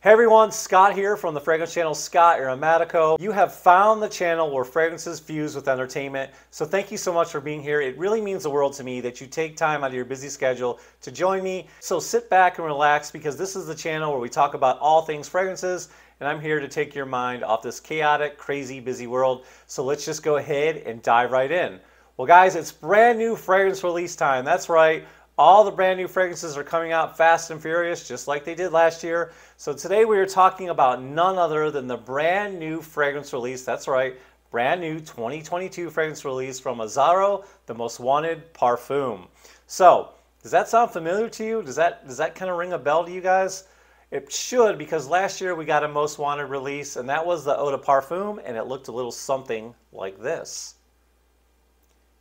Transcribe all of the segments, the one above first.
Hey everyone, Scott here from the fragrance channel Scott Aromatico. You have found the channel where fragrances fuse with entertainment, so thank you so much for being here. It really means the world to me that you take time out of your busy schedule to join me. So sit back and relax because this is the channel where we talk about all things fragrances, and I'm here to take your mind off this chaotic, crazy, busy world. So let's just go ahead and dive right in. Well guys, it's brand new fragrance release time. That's right. All the brand new fragrances are coming out fast and furious, just like they did last year. So today we are talking about none other than the brand new fragrance release. That's right, brand new 2022 fragrance release from Azzaro, the most wanted Parfum. So, does that sound familiar to you? Does that kind of ring a bell to you guys? It should, because last year we got a most wanted release, and that was the Eau de Parfum, and it looked a little something like this.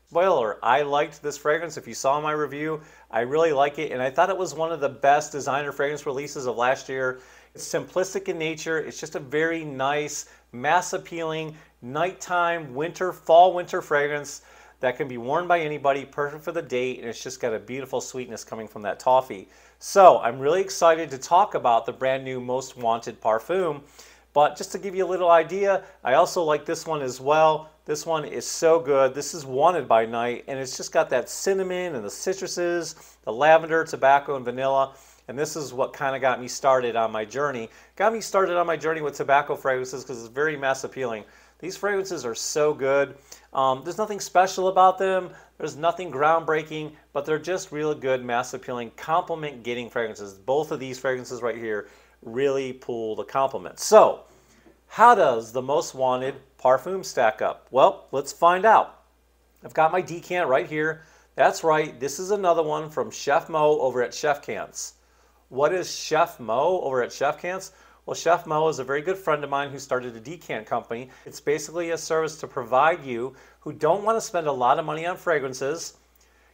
Spoiler, I liked this fragrance. If you saw my review, I really like it, and I thought it was one of the best designer fragrance releases of last year. It's simplistic in nature. It's just a very nice, mass-appealing, nighttime, fall-winter fragrance that can be worn by anybody, perfect for the date, and it's just got a beautiful sweetness coming from that toffee. So I'm really excited to talk about the brand new Most Wanted Parfum. But just to give you a little idea, I also like this one as well. This one is so good. This is Wanted by Night, and it's just got that cinnamon and the citruses, the lavender, tobacco, and vanilla. And this is what kind of got me started on my journey. Got me started on my journey with tobacco fragrances because it's very mass appealing. These fragrances are so good. There's nothing special about them. There's nothing groundbreaking, but they're just really good, mass appealing, compliment getting fragrances. Both of these fragrances right here really pull the compliment. So, how does the Most Wanted Parfum stack up? Well, let's find out. I've got my decant right here. That's right, this is another one from Chef Mo over at Chef Cants. What is Chef Mo over at Chef Cants? Well, Chef Mo is a very good friend of mine who started a decant company. It's basically a service to provide you who don't want to spend a lot of money on fragrances.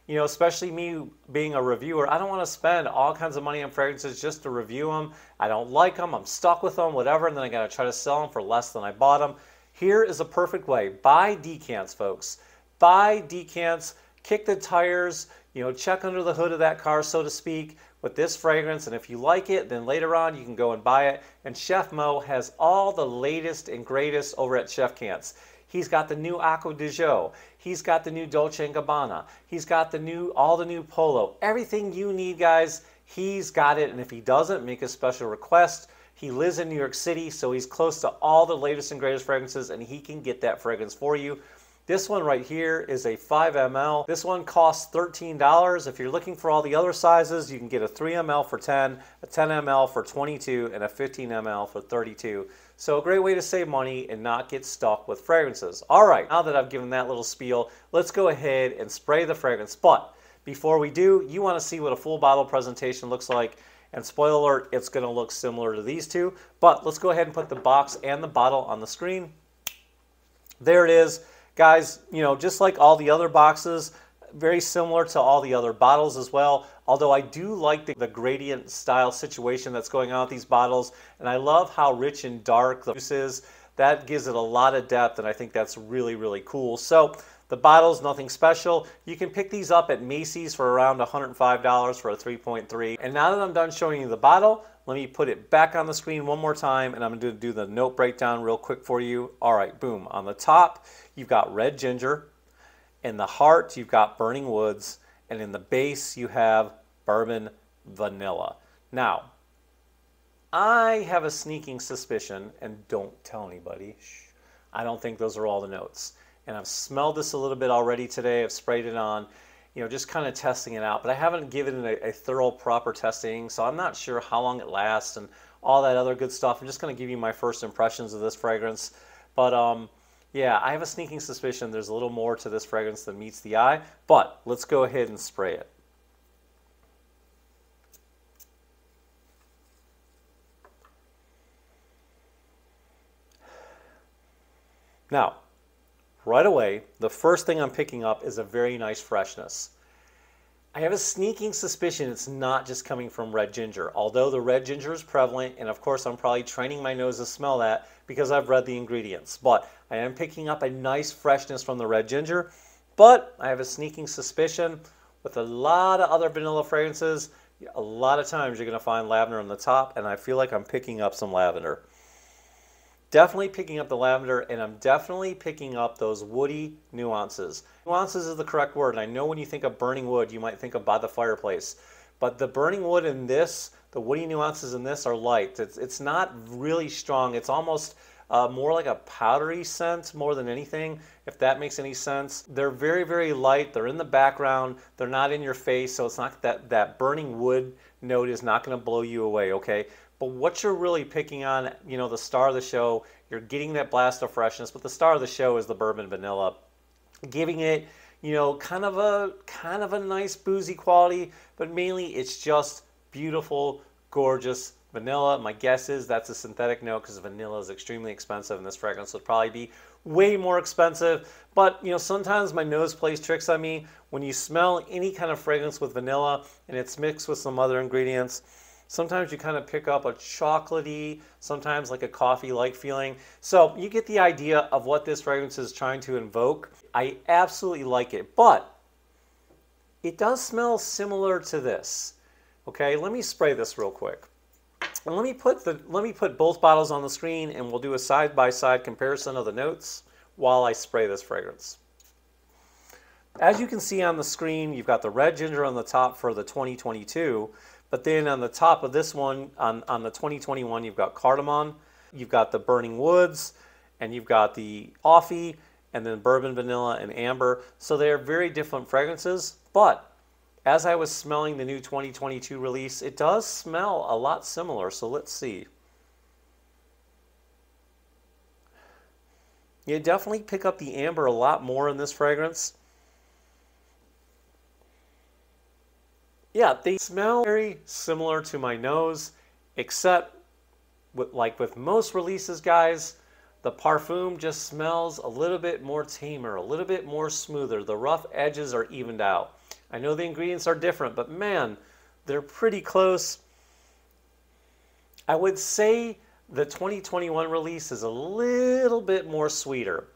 You know, especially me being a reviewer, I don't want to spend all kinds of money on fragrances just to review them. I don't like them, I'm stuck with them, whatever, and then I got to try to sell them for less than I bought them. Here is a perfect way. Buy decants, folks. Buy decants, kick the tires, you know, check under the hood of that car, so to speak, with this fragrance, and if you like it, then later on you can go and buy it. And Chef Mo has all the latest and greatest over at Chef Cants. He's got the new Acqua di Gio. He's got the new Dolce&Gabbana. He's got all the new Polo. Everything you need, guys, he's got it. And if he doesn't, make a special request. He lives in New York City, so he's close to all the latest and greatest fragrances, and he can get that fragrance for you. This one right here is a 5 ml. This one costs $13. If you're looking for all the other sizes, you can get a 3 ml for 10, a 10 ml for 22, and a 15 ml for 32. So a great way to save money and not get stuck with fragrances. All right, now that I've given that little spiel, let's go ahead and spray the fragrance. But before we do, you want to see what a full bottle presentation looks like. And spoiler alert, it's going to look similar to these two. But let's go ahead and put the box and the bottle on the screen. There it is. Guys, you know, just like all the other boxes, very similar to all the other bottles as well. Although I do like the gradient style situation that's going on with these bottles. And I love how rich and dark the juice is. That gives it a lot of depth, and I think that's really, really cool. So the bottle's nothing special. You can pick these up at Macy's for around $105 for a 3.3. And now that I'm done showing you the bottle, let me put it back on the screen one more time, and I'm going to do the note breakdown real quick for you. All right, boom. On the top, you've got red ginger. In the heart, you've got burning woods. And in the base, you have bourbon vanilla. Now, I have a sneaking suspicion, and don't tell anybody, shh, I don't think those are all the notes. And I've smelled this a little bit already today. I've sprayed it on, you know, just kind of testing it out. But I haven't given it a thorough, proper testing, so I'm not sure how long it lasts and all that other good stuff. I'm just going to give you my first impressions of this fragrance. But yeah, I have a sneaking suspicion there's a little more to this fragrance than meets the eye. But let's go ahead and spray it. Now, right away, the first thing I'm picking up is a very nice freshness. I have a sneaking suspicion it's not just coming from red ginger, although the red ginger is prevalent, and of course I'm probably training my nose to smell that because I've read the ingredients. But I am picking up a nice freshness from the red ginger, but I have a sneaking suspicion with a lot of other vanilla fragrances, A lot of times you're going to find lavender on the top, and I feel like I'm picking up some lavender. Definitely picking up the lavender, and I'm definitely picking up those woody nuances. Nuances is the correct word, and I know when you think of burning wood, you might think of by the fireplace. But the burning wood in this, the woody nuances in this are light. It's not really strong. It's almost more like a powdery scent more than anything, if that makes any sense. They're very, very light. They're in the background. They're not in your face, so it's not that burning wood note is not going to blow you away, okay? But what you're really picking on, you know, the star of the show, you're getting that blast of freshness, but the star of the show is the bourbon vanilla, giving it, you know, kind of a nice boozy quality, but mainly it's just beautiful, gorgeous vanilla. My guess is that's a synthetic note because vanilla is extremely expensive, and this fragrance would probably be way more expensive. But, you know, sometimes my nose plays tricks on me. When you smell any kind of fragrance with vanilla and it's mixed with some other ingredients, sometimes you kind of pick up a chocolatey, sometimes like a coffee-like feeling. So you get the idea of what this fragrance is trying to invoke. I absolutely like it, but it does smell similar to this. Okay, let me spray this real quick. And let me put both bottles on the screen, and we'll do a side-by-side comparison of the notes while I spray this fragrance. As you can see on the screen, you've got the red ginger on the top for the 2022. But then on the top of this one, on the 2021, you've got cardamom, you've got the burning woods, and you've got the offie, and then bourbon, vanilla, and amber. So they are very different fragrances. But as I was smelling the new 2022 release, it does smell a lot similar. So let's see. You definitely pick up the amber a lot more in this fragrance. Yeah, they smell very similar to my nose, except like with most releases, guys, the Parfum just smells a little bit more tamer, a little bit more smoother. The rough edges are evened out. I know the ingredients are different, but man, they're pretty close. I would say the 2021 release is a little bit more sweeter,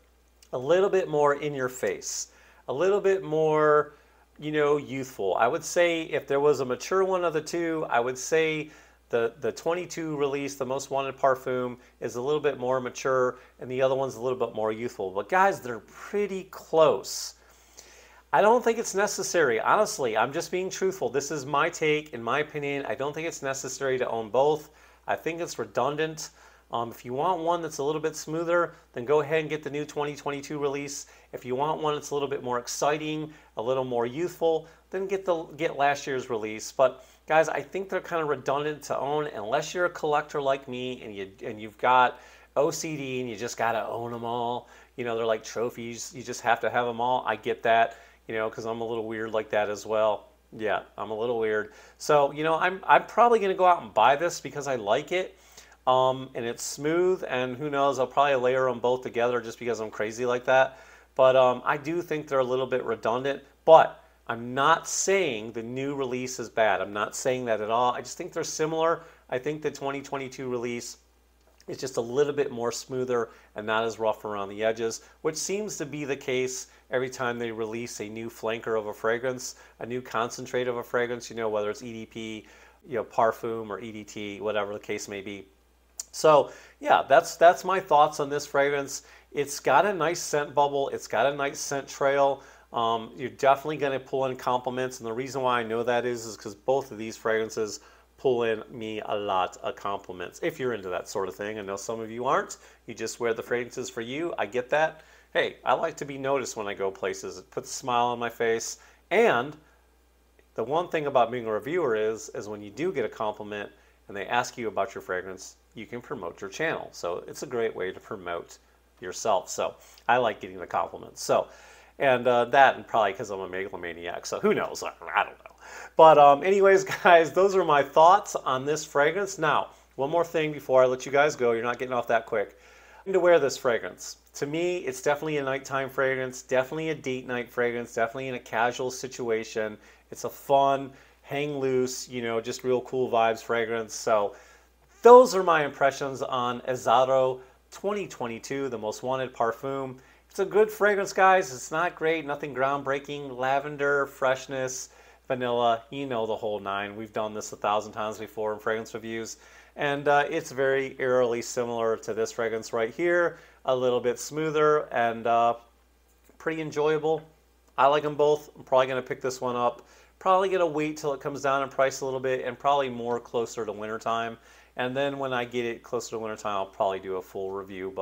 a little bit more in your face, a little bit more, you know, youthful. I would say if there was a mature one of the two, I would say the 22 release, the Most Wanted Parfum, is a little bit more mature, and the other one's a little bit more youthful. But guys, they're pretty close. I don't think it's necessary. Honestly, I'm just being truthful. This is my take, in my opinion. I don't think it's necessary to own both. I think it's redundant. If you want one that's a little bit smoother, then go ahead and get the new 2022 release. If you want one that's a little bit more exciting, a little more youthful, then get last year's release. But guys, I think they're kind of redundant to own unless you're a collector like me and you've got OCD and you just got to own them all. You know, they're like trophies. You just have to have them all. I get that, you know, because I'm a little weird like that as well. Yeah, I'm a little weird. So, you know, I'm probably going to go out and buy this because I like it. And it's smooth, and who knows, I'll probably layer them both together just because I'm crazy like that. But I do think they're a little bit redundant, but I'm not saying the new release is bad. I'm not saying that at all. I just think they're similar. I think the 2022 release is just a little bit more smoother and not as rough around the edges, which seems to be the case every time they release a new flanker of a fragrance, a new concentrate of a fragrance, you know, whether it's EDP, you know, Parfum or EDT, whatever the case may be. So yeah, that's my thoughts on this fragrance. It's got a nice scent bubble. It's got a nice scent trail. You're definitely going to pull in compliments, and the reason why I know that is because both of these fragrances pull in me a lot of compliments. If you're into that sort of thing, I know some of you aren't. You just wear the fragrances for you. I get that. Hey, I like to be noticed when I go places. It puts a smile on my face. And the one thing about being a reviewer is when you do get a compliment and they ask you about your fragrance, you can promote your channel. So it's a great way to promote yourself. So I like getting the compliments. So, and that, and probably because I'm a megalomaniac. So who knows? I don't know. But anyways, guys, those are my thoughts on this fragrance. Now, one more thing before I let you guys go. You're not getting off that quick. To wear this fragrance. To me, it's definitely a nighttime fragrance, definitely a date night fragrance, definitely in a casual situation. It's a fun, hang loose, you know, just real cool vibes fragrance. So those are my impressions on Azzaro 2022, the Most Wanted Parfum. It's a good fragrance, guys. It's not great, nothing groundbreaking. Lavender, freshness, vanilla, you know the whole nine. We've done this 1,000 times before in fragrance reviews. And it's very eerily similar to this fragrance right here. A little bit smoother and pretty enjoyable. I like them both. I'm probably going to pick this one up. Probably going to wait till it comes down in price a little bit and probably more closer to wintertime. And then when I get it closer to wintertime, I'll probably do a full review.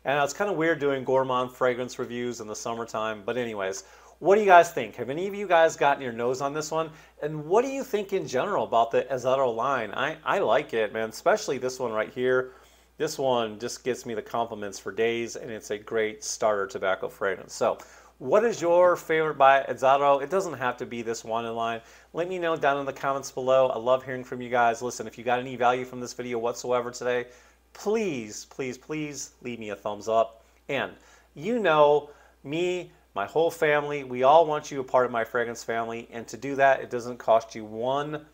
And it's kind of weird doing gourmand fragrance reviews in the summertime. But anyways, what do you guys think? Have any of you guys gotten your nose on this one? And what do you think in general about the Azzaro line? I like it, man, especially this one right here. This one just gets me the compliments for days, and it's a great starter tobacco fragrance. So what is your favorite by Azzaro? It doesn't have to be this one in line. Let me know down in the comments below. I love hearing from you guys. Listen, if you got any value from this video whatsoever today, please, please, please leave me a thumbs up. And you know me, my whole family, we all want you a part of my fragrance family. And to do that, it doesn't cost you 1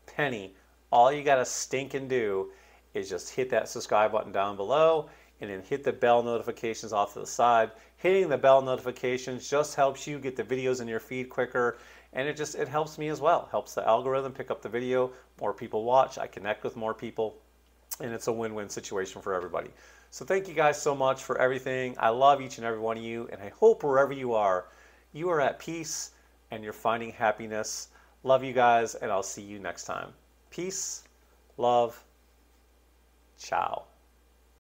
penny. All you got to stink and do is just hit that subscribe button down below and then hit the bell notifications off to the side. Hitting the bell notifications just helps you get the videos in your feed quicker, and it helps me as well. Helps the algorithm pick up the video. More people watch, I connect with more people, and it's a win-win situation for everybody. So thank you guys so much for everything. I love each and every one of you, and I hope wherever you are at peace and you're finding happiness. Love you guys, and I'll see you next time. Peace, love, ciao.